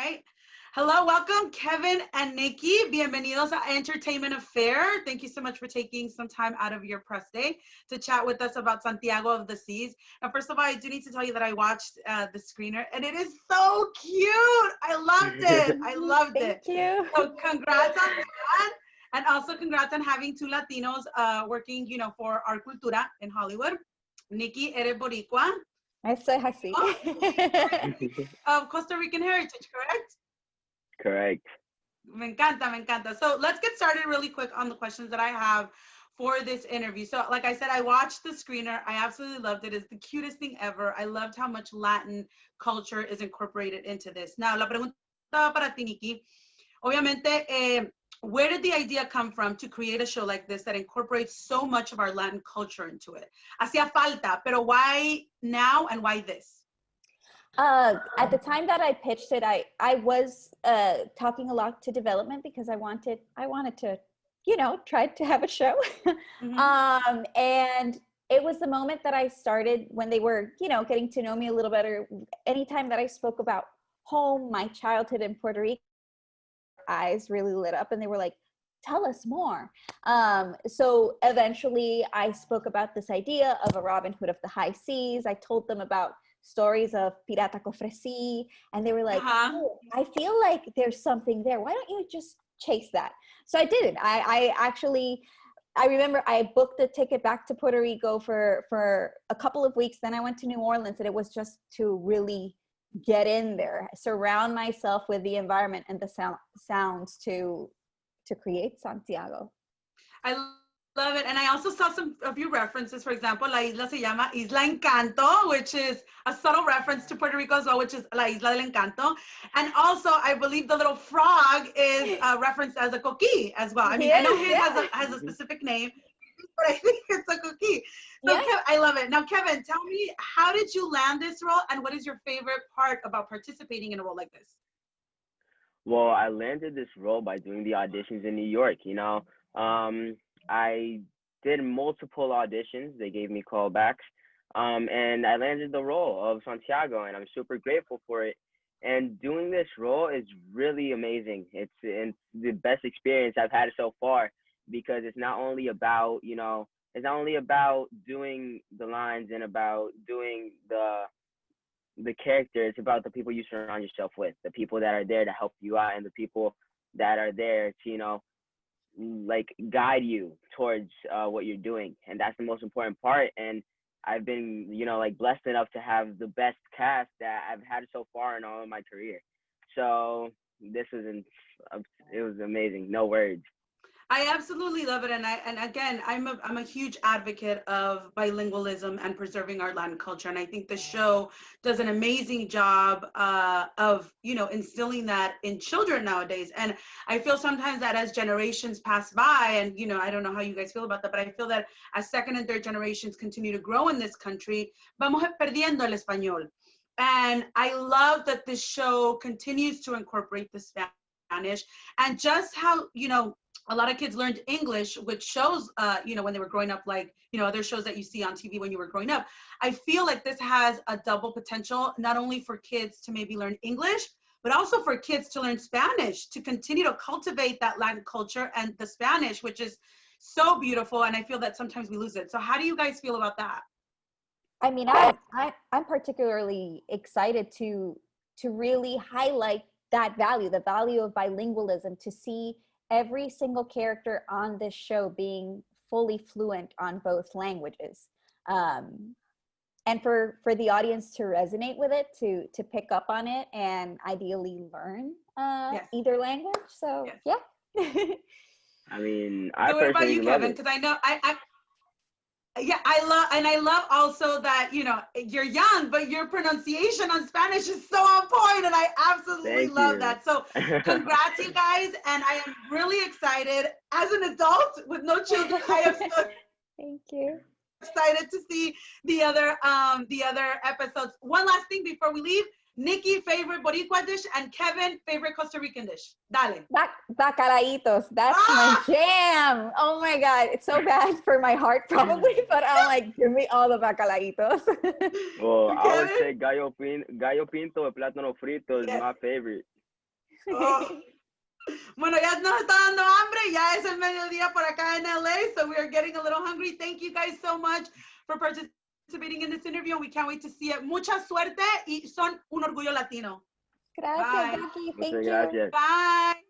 right. Hello, welcome, Kevin and Nikki. Bienvenidos a Entertainment Affair. Thank you so much for taking some time out of your press day to chat with us about Santiago of the Seas. Now, first of all, I do need to tell you that I watched the screener, and it is so cute. I loved it. I loved it. Thank you. So congrats on that. And also congrats on having two Latinos working, for our cultura in Hollywood. Nikki, eres boricua. I soy así. Of Costa Rican heritage, correct? Correct. Me encanta, me encanta. So let's get started really quick on the questions that I have for this interview. So like I said, I watched the screener. I absolutely loved it. It's the cutest thing ever. I loved how much Latin culture is incorporated into this. Now, la pregunta para ti, Nikki. Obviamente, where did the idea come from to create a show like this that incorporates so much of our Latin culture into it? Hacía falta, pero why now and why this? At the time that I pitched it, I was talking a lot to development because I wanted to, try to have a show. Mm-hmm. And it was the moment that I started when they were, getting to know me a little better. Anytime that I spoke about home, my childhood in Puerto Rico, eyes really lit up and they were like, tell us more. So eventually I spoke about this idea of a Robin Hood of the high seas. I told them about stories of Pirata Cofresi, and they were like, oh, I feel like there's something there. Why don't you just chase that? So I did it. I remember I booked a ticket back to Puerto Rico for a couple of weeks. Then I went to New Orleans, and it was just to really get in there, surround myself with the environment and the sounds to create Santiago. I love it. And I also saw some of your references. For example, La Isla se llama Isla Encanto, which is a subtle reference to Puerto Rico as well, which is La Isla del Encanto. And also, I believe the little frog is referenced as a coquí as well. I mean, I know his has a specific name, but I think it's a coquí. So I love it. Now, Kevin, tell me, how did you land this role, and what is your favorite part about participating in a role like this? Well, I landed this role by doing the auditions in New York. I did multiple auditions. They gave me callbacks, and I landed the role of Santiago, and I'm super grateful for it. And doing this role is really amazing. It's the best experience I've had so far because it's not only about, doing the lines and about doing the character. It's about the people you surround yourself with, the people that are there to help you out, and the people that are there to, like guide you towards what you're doing. And that's the most important part. And I've been, blessed enough to have the best cast that I've had so far in all of my career. So this it was amazing. No words. I absolutely love it, and again, I'm a huge advocate of bilingualism and preserving our Latin culture, and I think the show does an amazing job of instilling that in children nowadays. And I feel sometimes that as generations pass by, and I don't know how you guys feel about that, but I feel that as second and third generations continue to grow in this country, vamos perdiendo el español. And I love that this show continues to incorporate the Spanish and just how a lot of kids learned English, which shows, when they were growing up, like, other shows that you see on TV when you were growing up. I feel like this has a double potential, not only for kids to maybe learn English, but also for kids to learn Spanish, to continue to cultivate that Latin culture and the Spanish, which is so beautiful. And I feel that sometimes we lose it. So how do you guys feel about that? I mean, I'm particularly excited to really highlight that value, the value of bilingualism, to see every single character on this show being fully fluent on both languages, and for the audience to resonate with it, to pick up on it, and ideally learn either language. So yeah. I mean, so what about you, Kevin? Because I know I love also that you're young, but your pronunciation on Spanish is so on point, and I absolutely love that. So congrats, you guys, and I am really excited. As an adult with no children, I am so thank you. Excited to see the other episodes. One last thing before we leave. Nikki, favorite Boricua dish, and Kevin, favorite Costa Rican dish. Dale. Bacalaitos. That's my jam. Oh my God. It's so bad for my heart probably, but I'm like, give me all the bacalaitos. Well, I would say gallo pinto with plátano frito is my favorite. Oh. Bueno, ya nos está dando hambre. Ya es el mediodía por acá en LA, so we are getting a little hungry. Thank you guys so much for participating in this interview. We can't wait to see it. Mucha suerte y son un orgullo latino. Gracias, Bye. Becky. Muchas Thank you. gracias. Bye.